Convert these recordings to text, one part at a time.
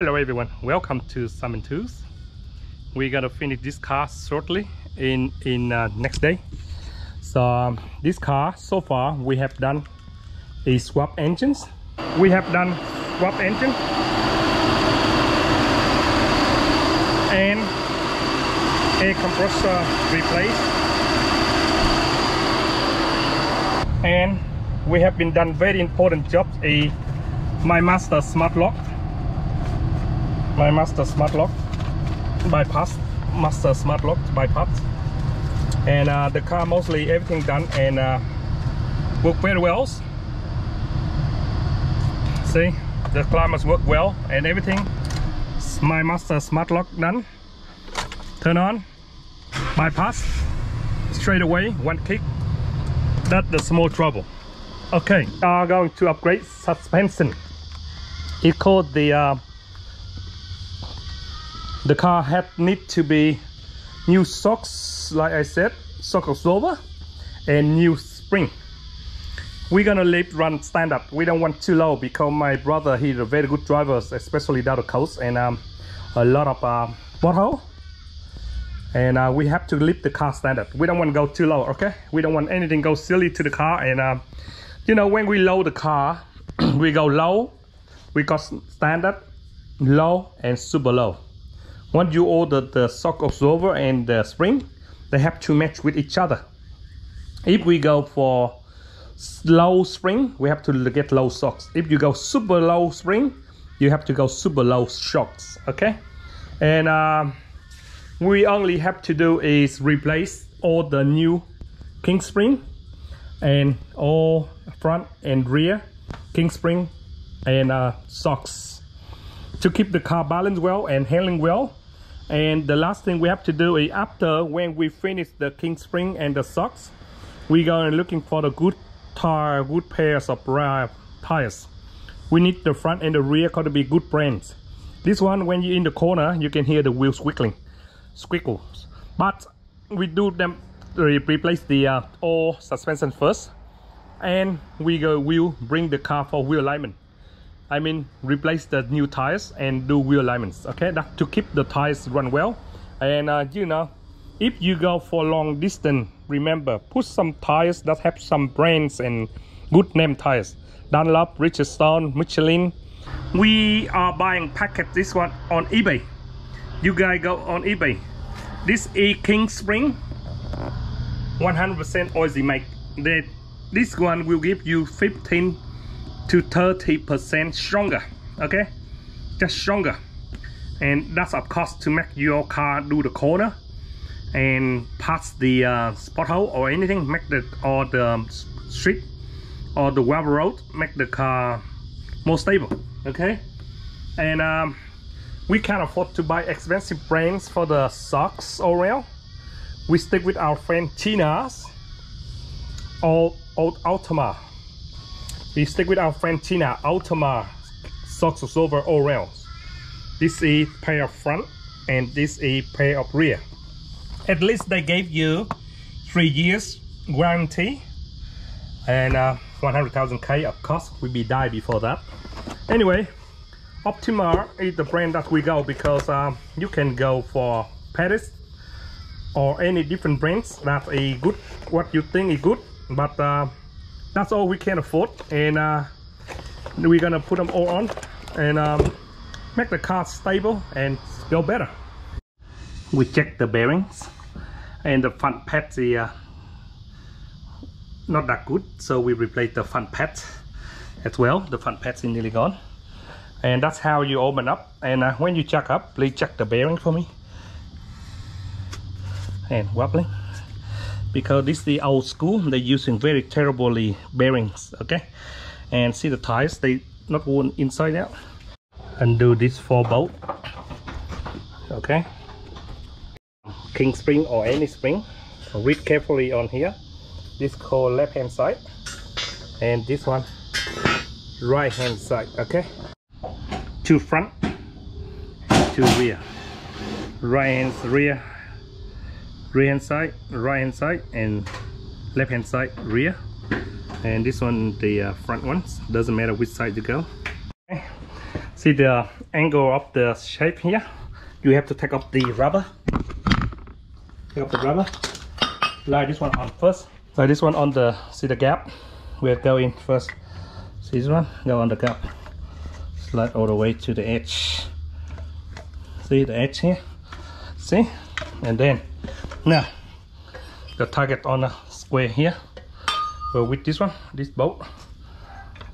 Hello everyone, welcome to Summon Tools. We're gonna finish this car shortly in next day. So this car so far we have done a swap engines. We have done swap engine and air compressor replaced, and we have been done very important jobs. My master smart lock bypass, and the car mostly everything done and work very well. See, the car must work well and everything. My master smart lock done. Turn on, bypass, straight away, one kick. That's the small trouble. Okay, are going to upgrade suspension. It called the car need to be new shocks, like I said, shock absorber and new spring. We're gonna leave run standard. We don't want too low because my brother, he's a very good driver, especially down the coast, and a lot of pothole, and we have to leave the car standard. We don't want to go too low. Okay, we don't want anything go silly to the car. And you know, when we load the car we go low, we got standard, low and super low. Once you order the shock absorber and the spring, they have to match with each other. If we go for low spring, we have to get low shocks. If you go super low spring, you have to go super low shocks. Okay, and we only have to do is replace all the new king spring and all front and rear king spring and shocks to keep the car balanced well and handling well. And the last thing we have to do is, after when we finish the king spring and the shocks, we go looking for the good pairs of tires. We need the front and the rear got to be good brands. This one, when you're in the corner, you can hear the wheels squiggles. But we do them replace the all suspension first, and we'll bring the car for wheel alignment. I mean, replace the new tires and do wheel alignments. Okay, that to keep the tires run well. And you know, if you go for long distance, remember, put some tires that have some brands and good name tires. Dunlop, Bridgestone, Michelin. We are buying packet this one on eBay. You guys go on eBay. This is king spring, 100% Aussie make. This one will give you 15 to 30% stronger. Okay, just stronger, and that's of course to make your car do the corner and pass the pothole or anything, make the street or the gravel road, make the car more stable. Okay, and we can't afford to buy expensive brands for the socks or rail. We stick with our friend Tina's or Ultima. We stick with our friend Tina, Ultima shocks absorber all rails. This is pair of front and this is pair of rear. At least they gave you 3 years guarantee and 100,000 K. Of course we be die before that. Anyway, Optima is the brand that we go, because you can go for Paris or any different brands that is good, what you think is good, but that's all we can afford. And we're gonna put them all on and make the car stable and go better. We check the bearings and the front pads is not that good, so we replace the front pads as well. The front pads is nearly gone, and that's how you open up. And when you check up, please check the bearing for me. And wobbling, because this is the old school, they're using very terribly bearings. Okay, and see the tires, they not worn inside out. Undo this 4 bolt. Okay, king spring or any spring, read carefully on here. This called left hand side and this one right hand side. Okay, to front, to rear, right hand rear, rear hand side, right hand side, and left hand side rear. And this one the front ones, doesn't matter which side you go. Okay. See the angle of the shape here? You have to take off the rubber. Take off the rubber. Lie this one on first. Lie this one on the, see the gap? We'll go in first. See this one? Go on the gap. Slide all the way to the edge. See the edge here? See? And then, now, the target on the square here. Go with this one, this bolt.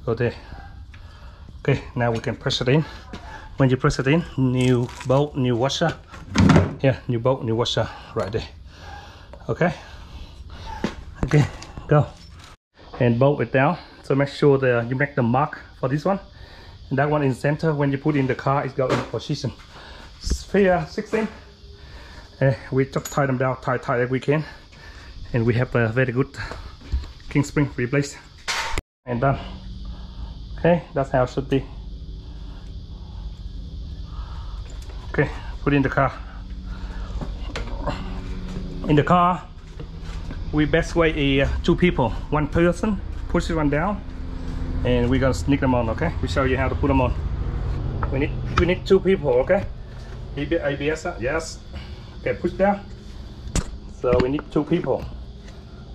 Go there. Okay, now we can press it in. When you press it in, new bolt, new washer. Here, new bolt, new washer, right there. Okay. Okay, go. And bolt it down. So make sure that you make the mark for this one. And that one in the center. When you put in the car, it's got in position. Sphere 16. We just tie them down, tight as we can. And we have a very good king spring replaced. And done. Okay, that's how it should be. Okay, put in the car. In the car, we best way is 2 people. 1 person push this one down, and we're gonna sneak them on. Okay, we show you how to put them on. We need 2 people. Okay, ABS, yes. Okay, push down. So we need 2 people.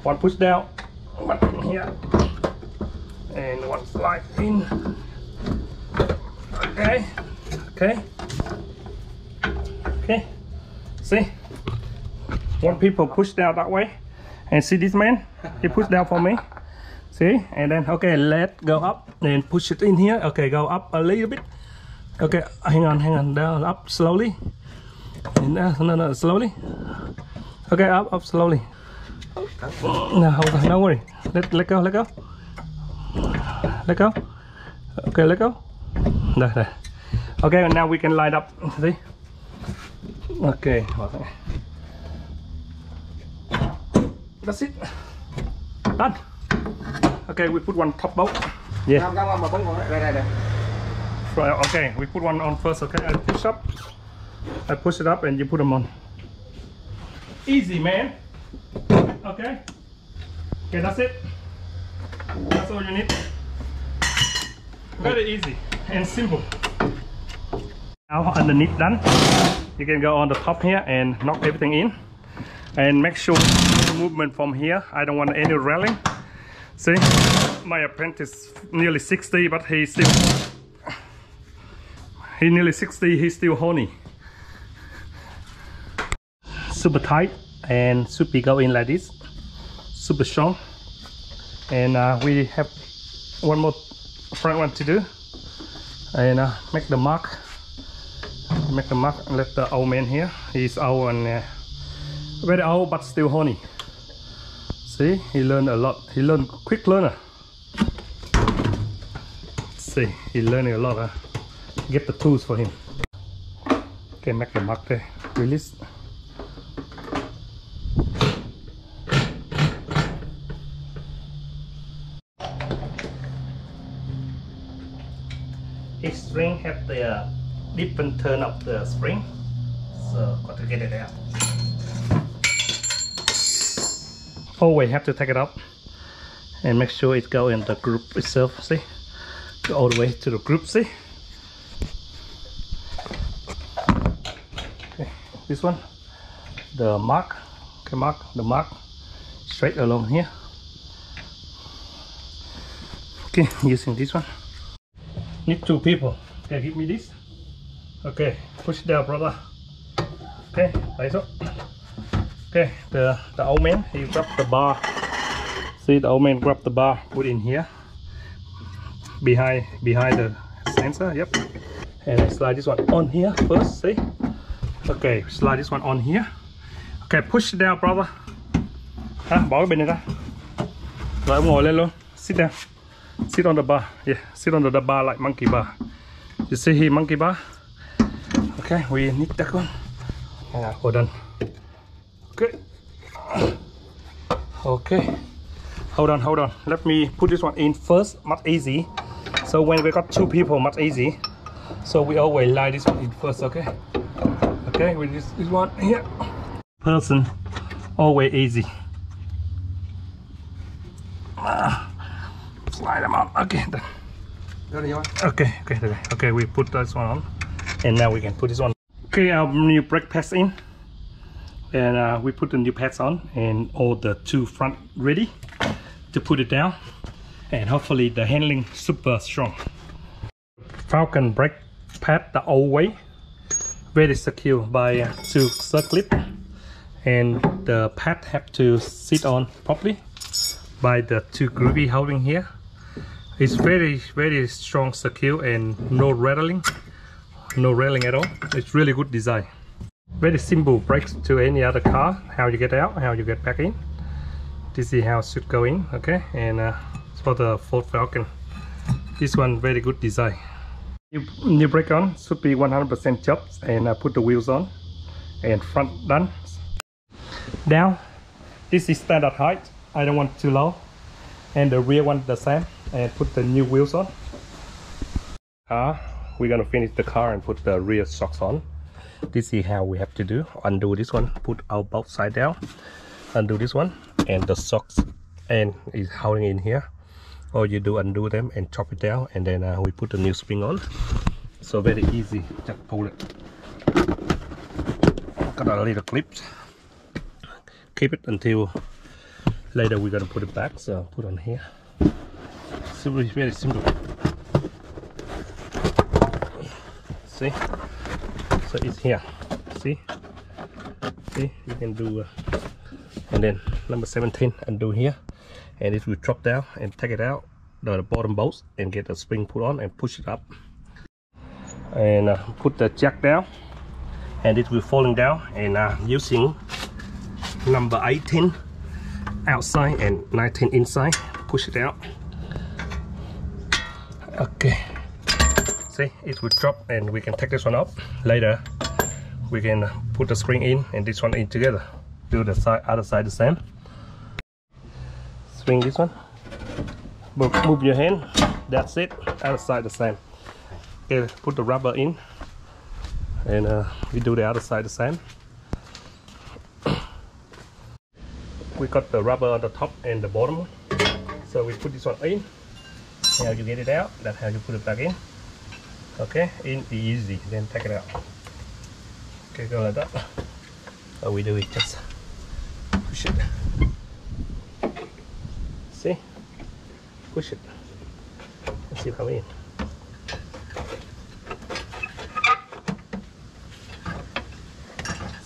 1 push down, 1 in here, and 1 slide in. Okay, okay, okay. See, 1 people push down that way, and see this man, he pushed down for me. See, and then okay, let go up and push it in here. Okay, go up a little bit. Okay, hang on, down, up slowly. And no, slowly. Okay, up slowly. No, hold on, don't worry. Let go. Let go. Okay, let go. There. Okay, and now we can line up. See? Okay. That's it. Done. Okay, we put 1 top bolt. Yeah. Okay, we put 1 on first. Okay, I push it up, and you put them on. Easy, man. Okay. Okay, that's it. That's all you need. Very easy and simple. Now underneath done, you can go on the top here and knock everything in, and make sure no movement from here. I don't want any railing. See, my apprentice nearly 60, but he's nearly 60. He's still horny. Super tight and should be go in like this. Super strong. And we have 1 more front one to do. And make the mark. Make the mark and let the old man here. He's old and very old but still horny. See, he learned a lot. He learned quick learner. See, he learning a lot. Get the tools for him. Okay, make the mark there. Release. Each string have the different turn of the spring, so got to get it out. Always have to take it up and make sure it go in the group itself. See, go all the way to the group. See, okay, this one, the mark. Okay, the mark straight along here. Okay, using this one. Need 2 people. Okay, give me this. Okay, push down, brother. Okay, like so. Okay, the old man, he grabbed the bar. See, the old man grabbed the bar, put in here, behind the sensor. Yep. And I slide this one on here first. See. Okay, slide this one on here. Okay, push it down, brother. Bỏ cái bên này ra. Rồi ông ngồi lên luôn. Sit down. Sit on the bar. Yeah, sit on the bar like monkey bar. You see here, monkey bar. Okay, we need that one. Hold on. Okay. Okay. Hold on. Let me put this one in first. Much easy. So when we got 2 people, much easy. So we always line this one in first. Okay. Okay, with this one here. Person, always easy. Slide them out. Okay, done. Okay, we put this one on, and now we can put this on. Okay, our new brake pads in, and we put the new pads on, and all the two front ready to put it down, and hopefully the handling super strong. Falcon brake pad the old way, very secure by two circlip, and the pad have to sit on properly by the two groovy holding here. It's very strong, secure, and no rattling at all. It's really good design. Very simple brakes to any other car. How you get out, how you get back in. This is how it should go in. Okay, and for the Ford Falcon, this one very good design. New brake on should be 100% jobs, and put the wheels on, and front done. Down, this is standard height. I don't want too low, and the rear one the same, and put the new wheels on. We're gonna finish the car and put the rear shocks on. This is how we have to do. Undo this one, put our both side down, undo this one, and the shocks and is holding in here. Or you do undo them and chop it down, and then we put the new spring on. So very easy, just pull it. Got a little clips. Keep it until later we're gonna put it back, so put on here. Super, very simple. See, so it's here. See, you can do, and then number 17 undo here, and it will drop down and take it out the bottom bolts and get the spring put on and push it up, and put the jack down, and it will falling down, and using number 18 outside and 19 inside, push it out. Okay, see, it will drop, and we can take this one up. Later we can put the spring in and this one in together. Do the other side the same. Swing this one, move your hand, that's it. Other side the same. Okay, put the rubber in, and we do the other side the same. We got the rubber on the top and the bottom, so we put this one in. How you get it out, that's how you put it back in. Okay, in easy, then take it out. Okay, go like that. How we do it, just push it. See, push it. Let's see how in.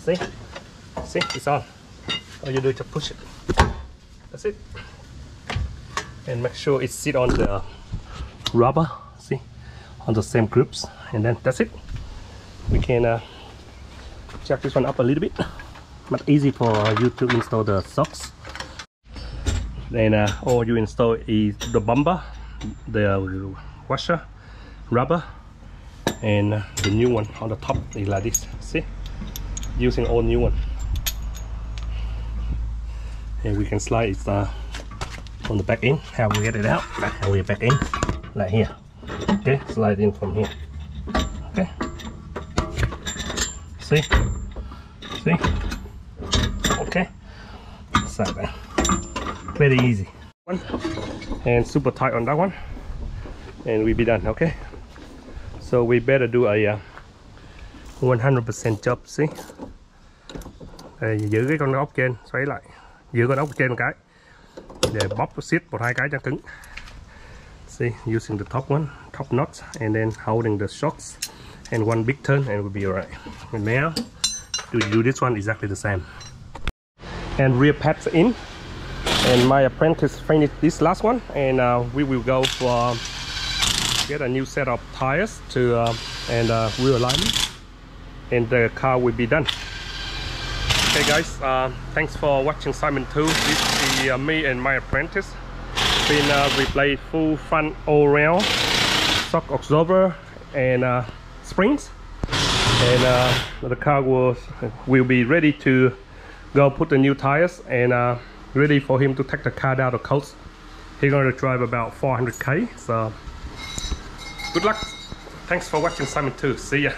See, it's on. All you do is just push it. That's it. And make sure it sit on the rubber. See, on the same groups, and then that's it. We can jack this one up a little bit, but easy for you to install the socks. Then all you install is the bumper, the washer, rubber, and the new one on the top is like this. See, using all new one, and we can slide it on the back end. How we get it out? How we back in, like here. Okay, slide in from here. Okay, see, okay, side there. Very easy one, and super tight on that one, and we be done. Okay, so we better do a 100% job. See, giữ cái con ốc trên, xoáy lại, giữ con ốc trên một cái để bóp siết một hai cái cho cứng. See, using the top one, top notch, and then holding the shocks, and one big turn, and we'll be alright. And now to do this one exactly the same. And rear pads in, and my apprentice finished this last one, and we will go for get a new set of tires to and wheel alignment, and the car will be done. Okay guys, thanks for watching Simon 2. This is me and my apprentice. Been replaced full front all round, shock absorber, and springs, and the car will be ready to go put the new tires, and ready for him to take the car down the coast. He's going to drive about 400k, so good luck. Thanks for watching Simon 2. See ya.